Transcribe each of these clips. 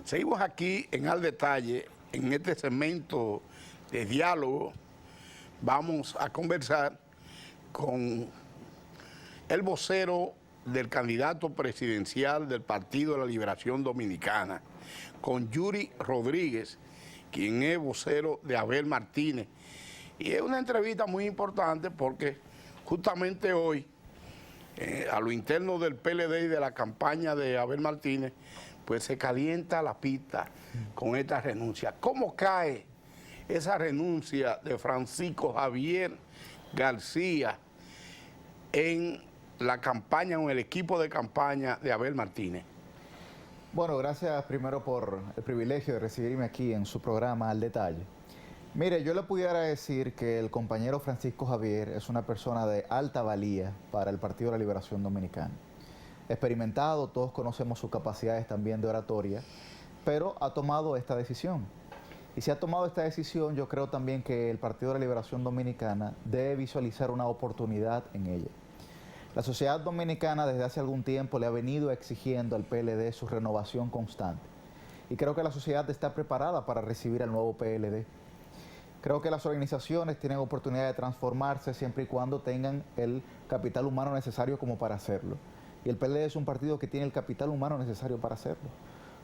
Seguimos aquí en Al Detalle, en este segmento de diálogo. Vamos a conversar con el vocero del candidato presidencial del Partido de la Liberación Dominicana, con Yuri Rodríguez, quien es vocero de Abel Martínez. Y es una entrevista muy importante porque justamente hoy, a lo interno del PLD y de la campaña de Abel Martínez, pues se calienta la pista con esta renuncia. ¿Cómo cae esa renuncia de Francisco Javier García en la campaña, en el equipo de campaña de Abel Martínez? Bueno, gracias primero por el privilegio de recibirme aquí en su programa Al Detalle. Mire, yo le pudiera decir que el compañero Francisco Javier es una persona de alta valía para el Partido de la Liberación Dominicana. Experimentado, todos conocemos sus capacidades también de oratoria, pero ha tomado esta decisión. Y si ha tomado esta decisión, yo creo también que el Partido de la Liberación Dominicana debe visualizar una oportunidad en ella. La sociedad dominicana desde hace algún tiempo le ha venido exigiendo al PLD su renovación constante. Y creo que la sociedad está preparada para recibir al nuevo PLD. Creo que las organizaciones tienen oportunidad de transformarse siempre y cuando tengan el capital humano necesario como para hacerlo. Y el PLD es un partido que tiene el capital humano necesario para hacerlo.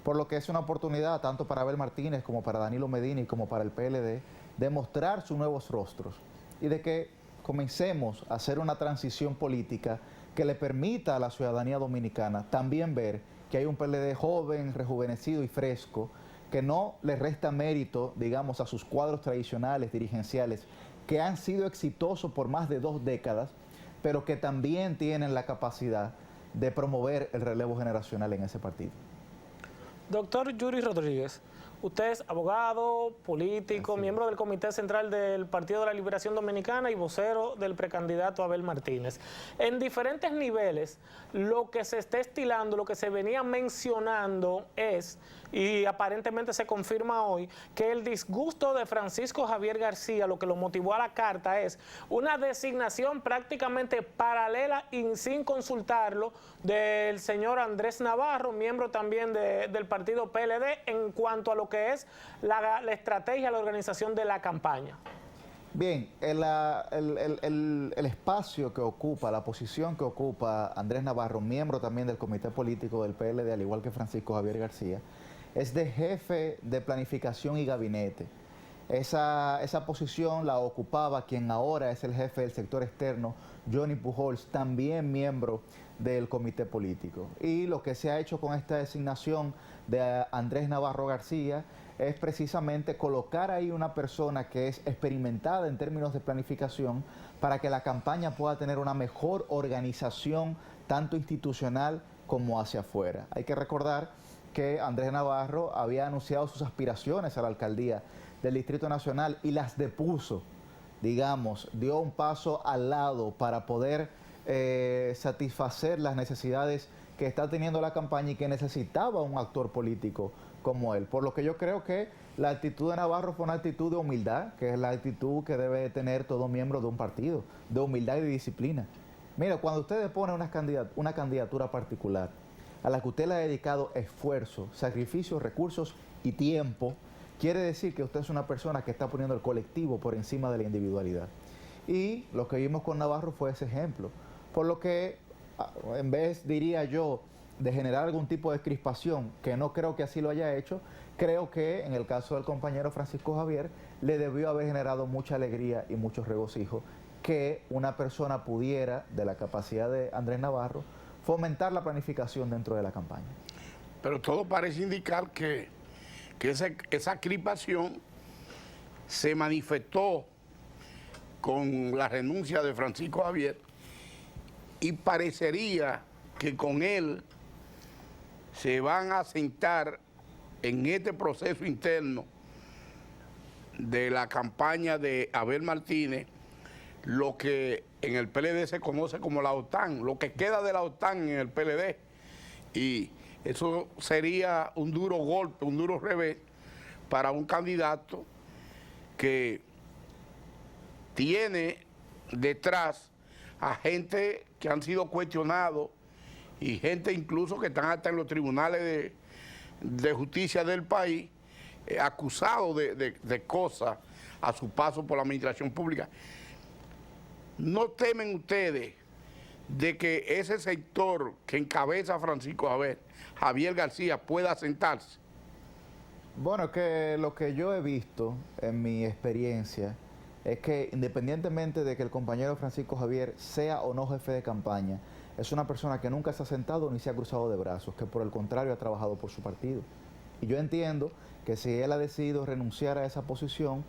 Por lo que es una oportunidad tanto para Abel Martínez como para Danilo Medina y como para el PLD de mostrar sus nuevos rostros y de que comencemos a hacer una transición política que le permita a la ciudadanía dominicana también ver que hay un PLD joven, rejuvenecido y fresco, que no le resta mérito, digamos, a sus cuadros tradicionales, dirigenciales, que han sido exitosos por más de 2 décadas, pero que también tienen la capacidad de promover el relevo generacional en ese partido. Doctor Yuri Rodríguez, usted es abogado, político, miembro del Comité Central del Partido de la Liberación Dominicana y vocero del precandidato Abel Martínez. En diferentes niveles, lo que se está estilando, lo que se venía mencionando es, y aparentemente se confirma hoy, que el disgusto de Francisco Javier García, lo que lo motivó a la carta, es una designación prácticamente paralela y sin consultarlo del señor Andrés Navarro, miembro también del partido PLD, en cuanto a lo que es la estrategia, la organización de la campaña. Bien, el espacio que ocupa, la posición que ocupa Andrés Navarro, miembro también del comité político del PLD, al igual que Francisco Javier García, es de jefe de planificación y gabinete. Esa posición la ocupaba quien ahora es el jefe del sector externo, Johnny Pujols, también miembro del comité político. Y lo que se ha hecho con esta designación de Andrés Navarro García es precisamente colocar ahí una persona que es experimentada en términos de planificación para que la campaña pueda tener una mejor organización, tanto institucional como hacia afuera. Hay que recordar que Andrés Navarro había anunciado sus aspiraciones a la alcaldía del Distrito Nacional y las depuso, digamos, dio un paso al lado para poder satisfacer las necesidades que está teniendo la campaña y que necesitaba un actor político como él. Por lo que yo creo que la actitud de Navarro fue una actitud de humildad, que es la actitud que debe tener todo miembro de un partido, de humildad y de disciplina. Mira, cuando usted pone una candidatura particular, a la que usted le ha dedicado esfuerzo, sacrificio, recursos y tiempo, quiere decir que usted es una persona que está poniendo el colectivo por encima de la individualidad. Y lo que vimos con Navarro fue ese ejemplo. Por lo que, en vez, diría yo, de generar algún tipo de crispación, que no creo que así lo haya hecho, creo que en el caso del compañero Francisco Javier, le debió haber generado mucha alegría y mucho regocijo que una persona pudiera, de la capacidad de Andrés Navarro, fomentar la planificación dentro de la campaña. Pero todo parece indicar que esa crispación se manifestó con la renuncia de Francisco Javier y parecería que con él se van a sentar en este proceso interno de la campaña de Abel Martínez lo que en el PLD se conoce como la OTAN, lo que queda de la OTAN en el PLD. Y eso sería un duro golpe, un duro revés para un candidato que tiene detrás a gente que han sido cuestionados y gente incluso que están hasta en los tribunales de justicia del país, acusado de cosas a su paso por la administración pública. ¿No temen ustedes de que ese sector que encabeza Francisco Javier García pueda sentarse? Bueno, que lo que yo he visto en mi experiencia es que independientemente de que el compañero Francisco Javier sea o no jefe de campaña, es una persona que nunca se ha sentado ni se ha cruzado de brazos, que por el contrario ha trabajado por su partido. Y yo entiendo que si él ha decidido renunciar a esa posición,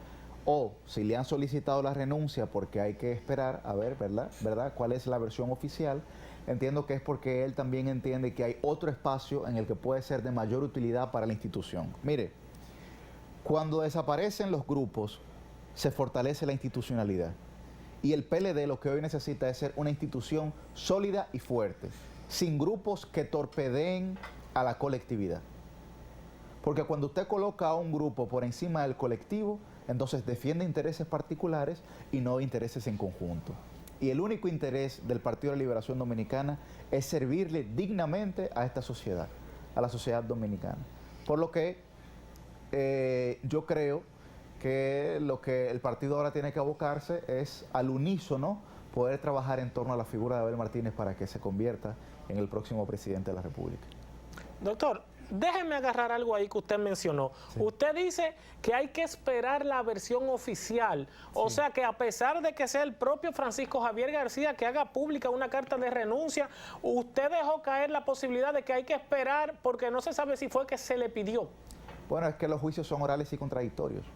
o si le han solicitado la renuncia porque hay que esperar a ver, ¿verdad? ¿Cuál es la versión oficial? Entiendo que es porque él también entiende que hay otro espacio en el que puede ser de mayor utilidad para la institución. Mire, cuando desaparecen los grupos, se fortalece la institucionalidad. Y el PLD lo que hoy necesita es ser una institución sólida y fuerte, sin grupos que torpedeen a la colectividad. Porque cuando usted coloca a un grupo por encima del colectivo, entonces defiende intereses particulares y no intereses en conjunto. Y el único interés del Partido de la Liberación Dominicana es servirle dignamente a esta sociedad, a la sociedad dominicana. Por lo que yo creo que lo que el partido ahora tiene que abocarse es al unísono poder trabajar en torno a la figura de Abel Martínez para que se convierta en el próximo presidente de la República. Doctor, déjeme agarrar algo ahí que usted mencionó. Sí. Usted dice que hay que esperar la versión oficial. O sea que a pesar de que sea el propio Francisco Javier García que haga pública una carta de renuncia, usted dejó caer la posibilidad de que hay que esperar porque no se sabe si fue que se le pidió. Bueno, es que los juicios son orales y contradictorios.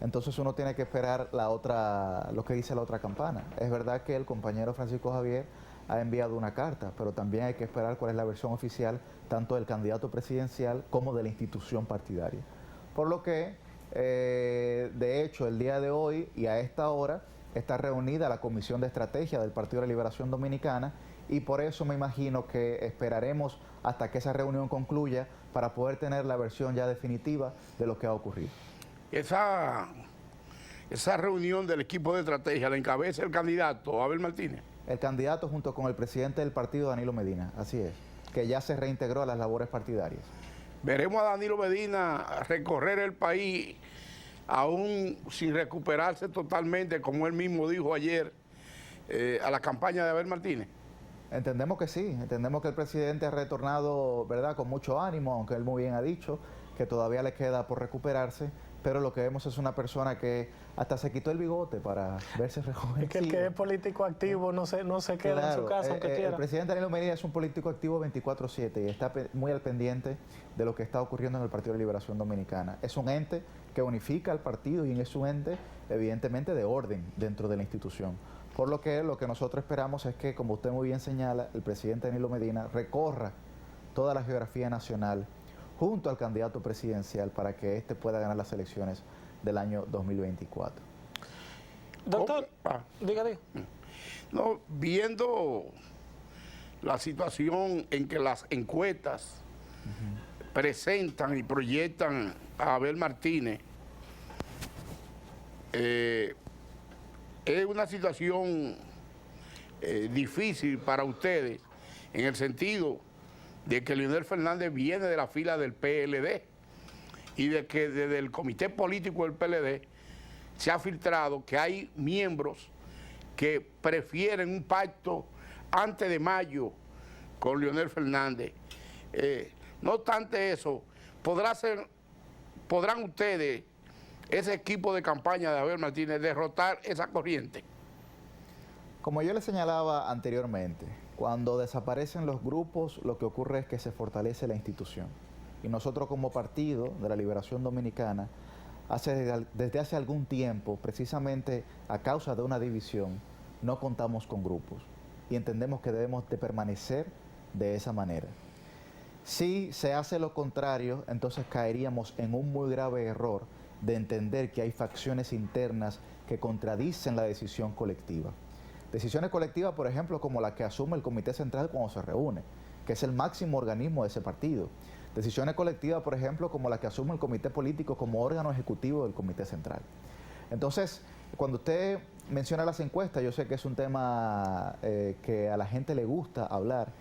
Entonces uno tiene que esperar lo que dice la otra campana. Es verdad que el compañero Francisco Javier ha enviado una carta, pero también hay que esperar cuál es la versión oficial tanto del candidato presidencial como de la institución partidaria. Por lo que, de hecho, el día de hoy y a esta hora está reunida la Comisión de Estrategia del Partido de la Liberación Dominicana y por eso me imagino que esperaremos hasta que esa reunión concluya para poder tener la versión ya definitiva de lo que ha ocurrido. Esa reunión del equipo de estrategia la encabeza el candidato Abel Martínez. El candidato junto con el presidente del partido, Danilo Medina, así es, que ya se reintegró a las labores partidarias. Veremos a Danilo Medina recorrer el país aún sin recuperarse totalmente, como él mismo dijo ayer, a la campaña de Abel Martínez. Entendemos que sí, entendemos que el presidente ha retornado, ¿verdad?, con mucho ánimo, aunque él muy bien ha dicho que todavía le queda por recuperarse, pero lo que vemos es una persona que hasta se quitó el bigote para verse rejuvenecido. Es que el que es político activo no se queda claro, en su casa aunque quiera. El presidente Danilo Medina es un político activo 24/7 y está muy al pendiente de lo que está ocurriendo en el Partido de Liberación Dominicana. Es un ente que unifica al partido y es un ente evidentemente de orden dentro de la institución. Por lo que nosotros esperamos es que, como usted muy bien señala, el presidente Danilo Medina recorra toda la geografía nacional junto al candidato presidencial para que éste pueda ganar las elecciones del año 2024. Doctor, diga. No, viendo la situación en que las encuestas presentan y proyectan a Abel Martínez, es una situación difícil para ustedes en el sentido de que Leonel Fernández viene de la fila del PLD y de que desde el comité político del PLD se ha filtrado que hay miembros que prefieren un pacto antes de mayo con Leonel Fernández. No obstante eso, ¿podrán ustedes, ese equipo de campaña de Abel Martínez, derrotar esa corriente? Como yo le señalaba anteriormente, cuando desaparecen los grupos, lo que ocurre es que se fortalece la institución. Y nosotros como Partido de la Liberación Dominicana, desde hace algún tiempo, precisamente a causa de una división, no contamos con grupos. Y entendemos que debemos de permanecer de esa manera. Si se hace lo contrario, entonces caeríamos en un muy grave error de entender que hay facciones internas que contradicen la decisión colectiva. Decisiones colectivas, por ejemplo, como la que asume el Comité Central cuando se reúne, que es el máximo organismo de ese partido. Decisiones colectivas, por ejemplo, como la que asume el Comité Político como órgano ejecutivo del Comité Central. Entonces, cuando usted menciona las encuestas, yo sé que es un tema que a la gente le gusta hablar.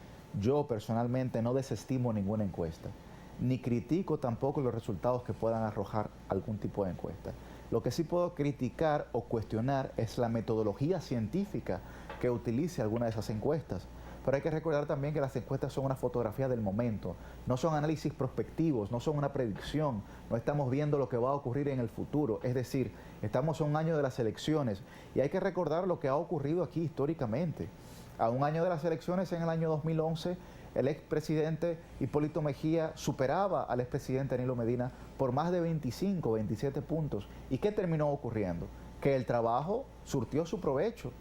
Yo personalmente no desestimo ninguna encuesta. ni critico tampoco los resultados que puedan arrojar algún tipo de encuesta. Lo que sí puedo criticar o cuestionar es la metodología científica que utilice alguna de esas encuestas. Pero hay que recordar también que las encuestas son una fotografía del momento, no son análisis prospectivos, no son una predicción, no estamos viendo lo que va a ocurrir en el futuro. Es decir, estamos a un año de las elecciones y hay que recordar lo que ha ocurrido aquí históricamente. A un año de las elecciones, en el año 2011, el expresidente Hipólito Mejía superaba al expresidente Danilo Medina por más de 25, 27 puntos. ¿Y qué terminó ocurriendo? Que el trabajo surtió su provecho.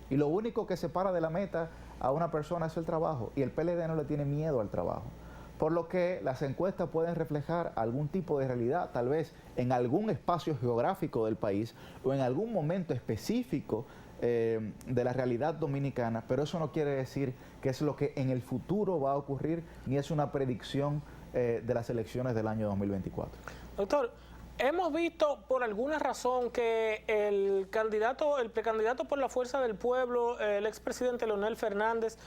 Y lo único que separa de la meta a una persona es el trabajo. Y el PLD no le tiene miedo al trabajo. Por lo que las encuestas pueden reflejar algún tipo de realidad, tal vez en algún espacio geográfico del país o en algún momento específico de la realidad dominicana, pero eso no quiere decir que es lo que en el futuro va a ocurrir, ni es una predicción de las elecciones del año 2024. Doctor, hemos visto por alguna razón que el precandidato por la Fuerza del Pueblo, el expresidente Leonel Fernández,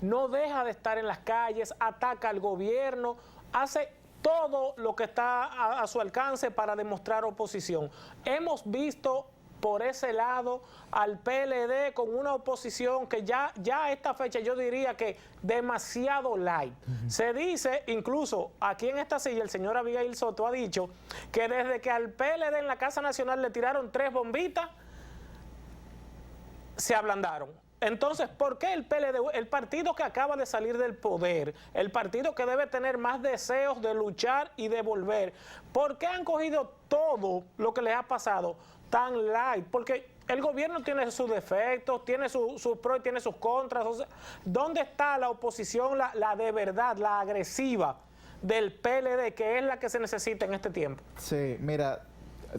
no deja de estar en las calles, ataca al gobierno, hace todo lo que está a su alcance para demostrar oposición. Hemos visto por ese lado al PLD con una oposición que ya a esta fecha yo diría que demasiado light. Se dice, incluso aquí en esta silla el señor Abigail Soto ha dicho que desde que al PLD en la Casa Nacional le tiraron 3 bombitas, se ablandaron. Entonces, ¿por qué el PLD, el partido que acaba de salir del poder, el partido que debe tener más deseos de luchar y de volver, por qué han cogido todo lo que les ha pasado tan light? Porque el gobierno tiene sus defectos, tiene sus pros y tiene sus contras. O sea, ¿dónde está la oposición, la de verdad, la agresiva del PLD, que es la que se necesita en este tiempo? Sí, mira,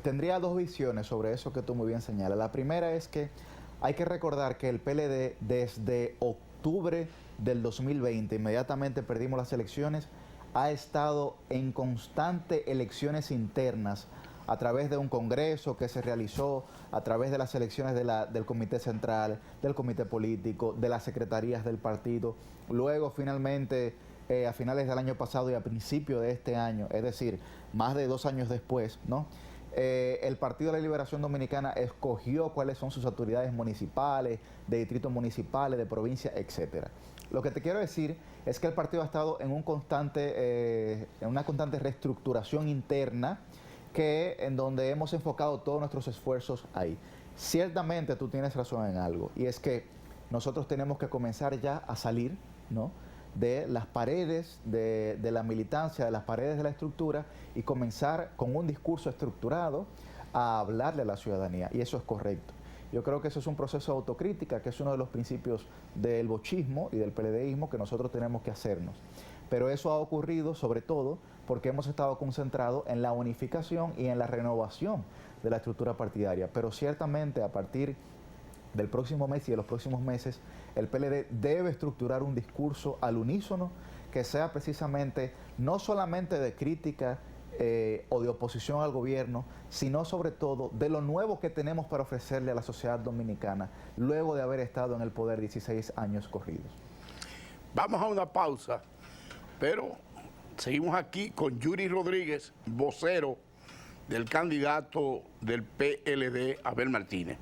tendría 2 visiones sobre eso que tú muy bien señalas. La primera es que hay que recordar que el PLD desde octubre del 2020, inmediatamente perdimos las elecciones, ha estado en constante elecciones internas a través de un congreso que se realizó, a través de las elecciones del Comité Central, del Comité Político, de las secretarías del partido. Luego, finalmente, a finales del año pasado y a principios de este año, es decir, más de 2 años después, ¿no? El Partido de la Liberación Dominicana escogió cuáles son sus autoridades municipales, de distritos municipales, de provincia, etcétera. Lo que te quiero decir es que el partido ha estado en una constante reestructuración interna, en donde hemos enfocado todos nuestros esfuerzos ahí. Ciertamente tú tienes razón en algo, y es que nosotros tenemos que comenzar ya a salir, ¿no?, de las paredes de la militancia, de las paredes de la estructura, y comenzar con un discurso estructurado a hablarle a la ciudadanía, y eso es correcto. Yo creo que eso es un proceso de autocrítica, que es uno de los principios del bochismo y del PLDismo que nosotros tenemos que hacernos. Pero eso ha ocurrido sobre todo porque hemos estado concentrados en la unificación y en la renovación de la estructura partidaria. Pero ciertamente a partir del próximo mes y de los próximos meses, el PLD debe estructurar un discurso al unísono que sea precisamente no solamente de crítica o de oposición al gobierno, sino sobre todo de lo nuevo que tenemos para ofrecerle a la sociedad dominicana luego de haber estado en el poder 16 años corridos. Vamos a una pausa, pero seguimos aquí con Yuri Rodríguez, vocero del candidato del PLD, Abel Martínez.